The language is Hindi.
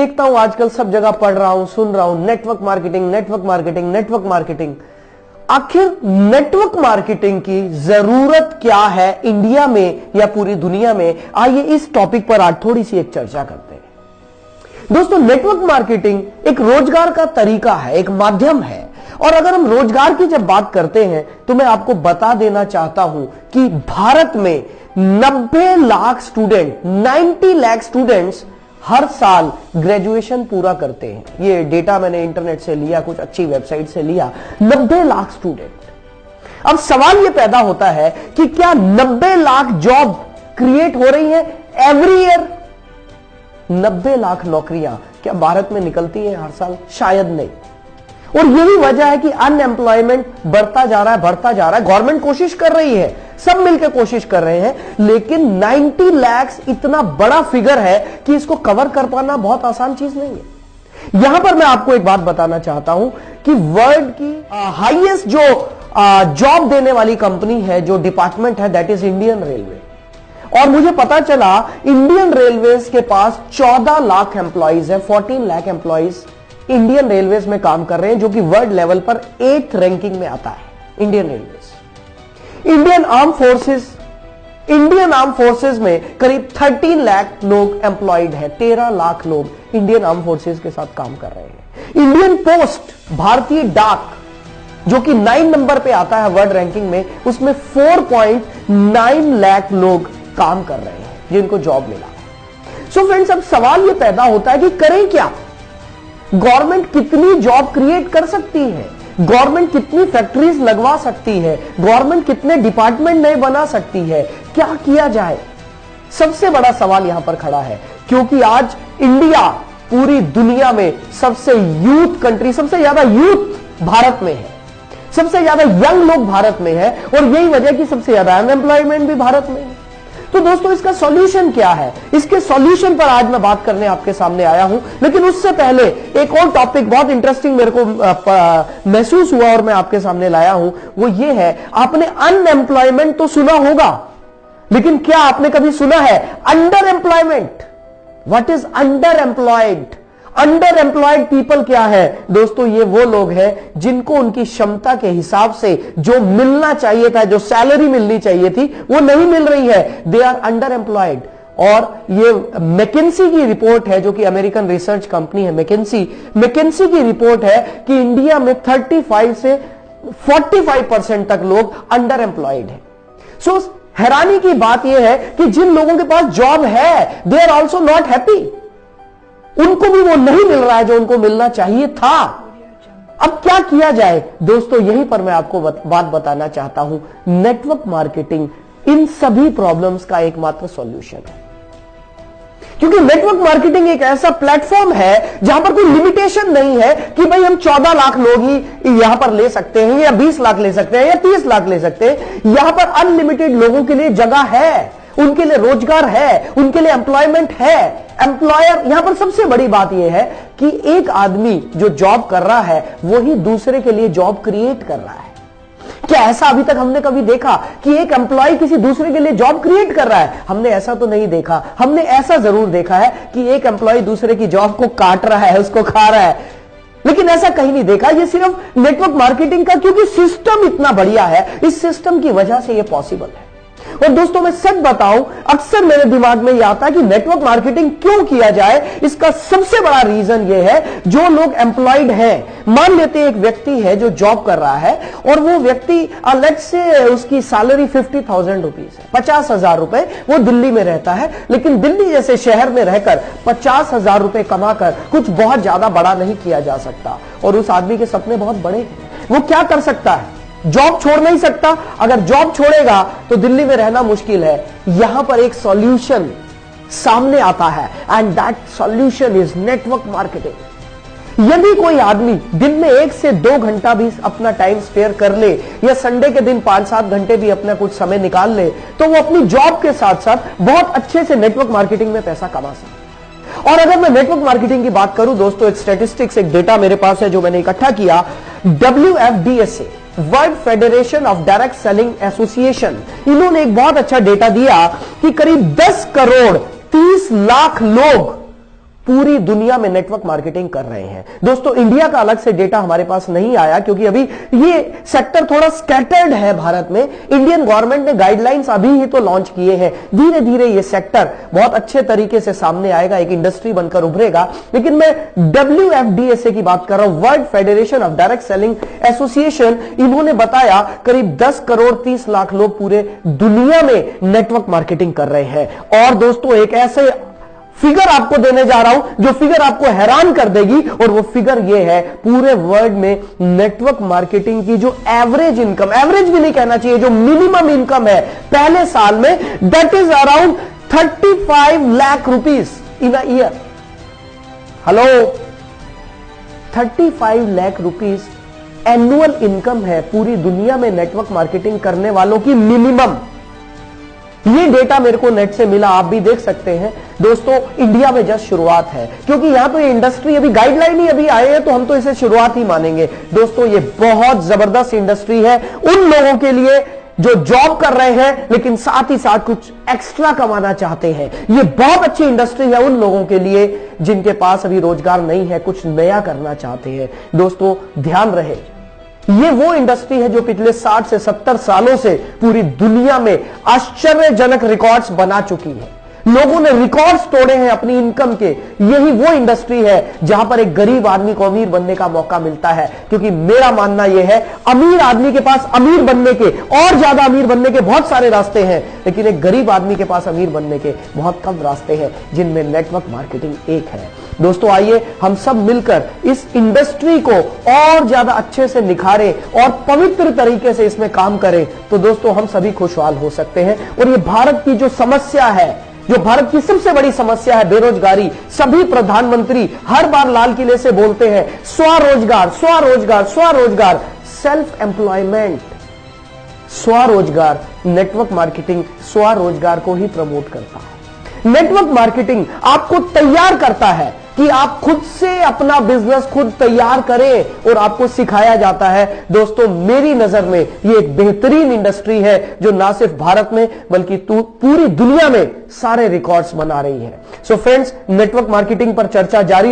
देखता हूं आजकल सब जगह पढ़ रहा हूं, सुन रहा हूं, network marketing, network marketing, network marketing. आखिर नेटवर्क मार्केटिंग की जरूरत क्या है इंडिया में या पूरी दुनिया में? आइए इस टॉपिक पर आज थोड़ी सी एक चर्चा करते हैं। दोस्तों, नेटवर्क मार्केटिंग एक रोजगार का तरीका है, एक माध्यम है। और अगर हम रोजगार की जब बात करते हैं तो मैं आपको बता देना चाहता हूं कि भारत में 90 लाख स्टूडेंट, 90 लाख स्टूडेंट्स हर साल ग्रेजुएशन पूरा करते हैं। ये डेटा मैंने इंटरनेट से लिया, कुछ अच्छी वेबसाइट से लिया। 90 लाख स्टूडेंट। अब सवाल ये पैदा होता है कि क्या 90 लाख जॉब क्रिएट हो रही है एवरी ईयर? 90 लाख नौकरियां क्या भारत में निकलती हैं हर साल? शायद नहीं। और यही वजह है कि अनएम्प्लॉयमेंट बढ़ता जा रहा है। गवर्नमेंट कोशिश कर रही है, सब मिलकर कोशिश कर रहे हैं, लेकिन 90 लाख इतना बड़ा फिगर है कि इसको कवर कर पाना बहुत आसान चीज नहीं है। यहां पर मैं आपको एक बात बताना चाहता हूं कि वर्ल्ड की हाईएस्ट जो जॉब देने वाली कंपनी है, जो डिपार्टमेंट है, दैट इज इंडियन रेलवे। और मुझे पता चला इंडियन रेलवेज के पास 14 लाख एम्प्लॉइज है, 14 लाख एम्प्लॉइज इंडियन रेलवेज में काम कर रहे हैं, जो कि वर्ल्ड लेवल पर 8th रैंकिंग में आता है। Indian railways, Indian arm forces में करीब 13 लाख लोग एम्प्लॉयड है। 13 लाख लोग इंडियन आर्म फोर्सेस के साथ काम कर रहे हैं। इंडियन पोस्ट, भारतीय डाक, जो कि 9 नंबर पे आता है वर्ल्ड रैंकिंग में, उसमें 4.9 लाख लोग काम कर रहे हैं जिनको जॉब मिला है। सो फ्रेंड्स, अब सवाल यह पैदा होता है कि करें क्या? गवर्नमेंट कितनी जॉब क्रिएट कर सकती है? गवर्नमेंट कितनी फैक्ट्रीज लगवा सकती है? गवर्नमेंट कितने डिपार्टमेंट नए बना सकती है? क्या किया जाए? सबसे बड़ा सवाल यहां पर खड़ा है, क्योंकि आज इंडिया पूरी दुनिया में सबसे यूथ कंट्री, सबसे ज्यादा यूथ भारत में है, सबसे ज्यादा यंग लोग भारत में है, और यही वजह कि सबसे ज्यादा अनएम्प्लॉयमेंट भी भारत में है। तो दोस्तों, इसका सॉल्यूशन क्या है? इसके सॉल्यूशन पर आज मैं बात करने आपके सामने आया हूं। लेकिन उससे पहले एक और टॉपिक बहुत इंटरेस्टिंग मेरे को महसूस हुआ और मैं आपके सामने लाया हूं। वो ये है, आपने अनएम्प्लॉयमेंट तो सुना होगा, लेकिन क्या आपने कभी सुना है under employment? What is under employed? Under employed people क्या है? दोस्तों, ये वो लोग हैं जिनको उनकी क्षमता के हिसाब से जो मिलना चाहिए था, जो सैलरी मिलनी चाहिए थी, वो नहीं मिल रही है। They are under employed. और ये मैकेंसी की रिपोर्ट है, जो कि अमेरिकन रिसर्च कंपनी है मैकेंसी की रिपोर्ट है कि इंडिया में 35 से 45% तक लोग अंडर एम्प्लॉयड है। सो हैरानी की बात यह है कि जिन लोगों के पास जॉब है, they are also not happy. उनको भी वो नहीं मिल रहा है जो उनको मिलना चाहिए था। अब क्या किया जाए? दोस्तों, यहीं पर मैं आपको बात बताना चाहता हूं। नेटवर्क मार्केटिंग इन सभी प्रॉब्लम्स का एकमात्र सॉल्यूशन है, क्योंकि नेटवर्क मार्केटिंग एक ऐसा प्लेटफॉर्म है जहां पर कोई लिमिटेशन नहीं है कि भाई हम 14 लाख लोग ही यहां पर ले सकते हैं, या 20 लाख ले सकते हैं, या 30 लाख ले सकते हैं। यहां पर अनलिमिटेड लोगों के लिए जगह है, उनके लिए रोजगार है, उनके लिए एम्प्लॉयमेंट है। एम्प्लॉयर, यहां पर सबसे बड़ी बात यह है कि एक आदमी जो जॉब कर रहा है वो ही दूसरे के लिए जॉब क्रिएट कर रहा है। क्या ऐसा अभी तक हमने कभी देखा कि एक एम्प्लॉय किसी दूसरे के लिए जॉब क्रिएट कर रहा है? हमने ऐसा तो नहीं देखा। हमने ऐसा जरूर देखा है कि एक एम्प्लॉय दूसरे की जॉब को काट रहा है, उसको खा रहा है, लेकिन ऐसा कहीं नहीं देखा। ये सिर्फ नेटवर्क मार्केटिंग का, क्योंकि सिस्टम इतना बढ़िया है, इस सिस्टम की वजह से यह पॉसिबल है। और दोस्तों, मैं सच बताऊं, अक्सर मेरे दिमाग में यह आता है कि नेटवर्क मार्केटिंग क्यों किया जाए। इसका सबसे बड़ा रीजन यह है, जो लोग एम्प्लॉयड हैं, मान लेते हैं एक व्यक्ति है जो जॉब कर रहा है, और वो व्यक्ति लेट्स से उसकी सैलरी 50,000 रुपीज है, 50,000 रुपए, वो दिल्ली में रहता है। लेकिन दिल्ली जैसे शहर में रहकर 50,000 रुपए कमाकर कुछ बहुत ज्यादा बड़ा नहीं किया जा सकता, और उस आदमी के सपने बहुत बड़े हैं। वो क्या कर सकता है? जॉब छोड़ नहीं सकता। अगर जॉब छोड़ेगा तो दिल्ली में रहना मुश्किल है। यहां पर एक सॉल्यूशन सामने आता है, and that solution is network marketing. यदि कोई आदमी दिन में 1 से 2 घंटा भी अपना टाइम स्पेयर कर ले, या संडे के दिन 5-7 घंटे भी अपना कुछ समय निकाल ले, तो वो अपनी जॉब के साथ साथ बहुत अच्छे से नेटवर्क मार्केटिंग में पैसा कमा सकता है। और अगर मैं नेटवर्क मार्केटिंग की बात करूं दोस्तों, एक स्टैटिस्टिक्स, एक डेटा मेरे पास है जो मैंने इकट्ठा किया। WFDSA, world federation of direct selling association, इन्होंने एक बहुत अच्छा डेटा दिया कि करीब 10 करोड़ 30 लाख लोग पूरी दुनिया में नेटवर्क मार्केटिंग कर रहे हैं। दोस्तों इंडिया का अलग से डेटा हमारे पास नहीं आया क्योंकि अभी ये सेक्टर थोड़ा स्कैटर्ड है भारत में। इंडियन गवर्नमेंट ने गाइडलाइंस अभी ही तो लॉन्च किए हैं, धीरे धीरे ये सेक्टर बहुत अच्छे तरीके से सामने आएगा, एक इंडस्ट्री बनकर उभरेगा। लेकिन मैं WFDSA की बात कर रहा हूं, world federation of direct selling association, इन्होंने बताया करीब 10 करोड़ 30 लाख लोग पूरे दुनिया में नेटवर्क मार्केटिंग कर रहे हैं। और दोस्तों एक ऐसे फिगर आपको देने जा रहा हूं जो फिगर आपको हैरान कर देगी, और वो फिगर ये है पूरे वर्ल्ड में नेटवर्क मार्केटिंग की जो एवरेज इनकम, एवरेज भी नहीं कहना चाहिए, जो मिनिमम इनकम है पहले साल में, that is around 35 lakh rupees in a year. Hello, 35 lakh rupees annual income है पूरी दुनिया में नेटवर्क मार्केटिंग करने वालों की मिनिमम। ये डेटा मेरे को नेट से मिला, आप भी देख सकते हैं। दोस्तों इंडिया में जस्ट शुरुआत है क्योंकि यहां तो ये इंडस्ट्री अभी गाइडलाइन ही अभी आए हैं, तो हम तो इसे शुरुआत ही मानेंगे। दोस्तों ये बहुत जबरदस्त इंडस्ट्री है उन लोगों के लिए जो जॉब कर रहे हैं लेकिन साथ ही साथ कुछ एक्स्ट्रा कमाना चाहते हैं। ये बहुत अच्छी इंडस्ट्री है उन लोगों के लिए जिनके पास अभी रोजगार नहीं है, कुछ नया करना चाहते हैं। दोस्तों ध्यान रहे, ये वो इंडस्ट्री है जो पिछले 60 से 70 सालों से पूरी दुनिया में आश्चर्यजनक रिकॉर्ड्स बना चुकी है। लोगों ने रिकॉर्ड्स तोड़े हैं अपनी इनकम के। यही वो इंडस्ट्री है जहां पर एक गरीब आदमी को अमीर बनने का मौका मिलता है, क्योंकि मेरा मानना यह है अमीर आदमी के पास अमीर बनने के और ज्यादा अमीर बनने के बहुत सारे रास्ते हैं, लेकिन एक गरीब आदमी के पास अमीर बनने के बहुत कम रास्ते हैं, जिनमें नेटवर्क मार्केटिंग एक है। दोस्तों आइए हम सब मिलकर इस इंडस्ट्री को और ज्यादा अच्छे से निखारें और पवित्र तरीके से इसमें काम करें, तो दोस्तों हम सभी खुशहाल हो सकते हैं। और ये भारत की जो समस्या है, जो भारत की सबसे बड़ी समस्या है, बेरोजगारी, सभी प्रधानमंत्री हर बार लाल किले से बोलते हैं स्वरोजगार स्वरोजगार स्वरोजगार, सेल्फ एम्प्लॉयमेंट, स्वरोजगार। नेटवर्क मार्केटिंग स्वरोजगार को ही प्रमोट करता है। नेटवर्क मार्केटिंग आपको तैयार करता है कि आप खुद से अपना बिजनेस खुद तैयार करें, और आपको सिखाया जाता है। दोस्तों मेरी नजर में ये एक बेहतरीन इंडस्ट्री है जो ना सिर्फ भारत में बल्कि पूरी दुनिया में सारे रिकॉर्ड्स बना रही है। सो फ्रेंड्स, नेटवर्क मार्केटिंग पर चर्चा जारी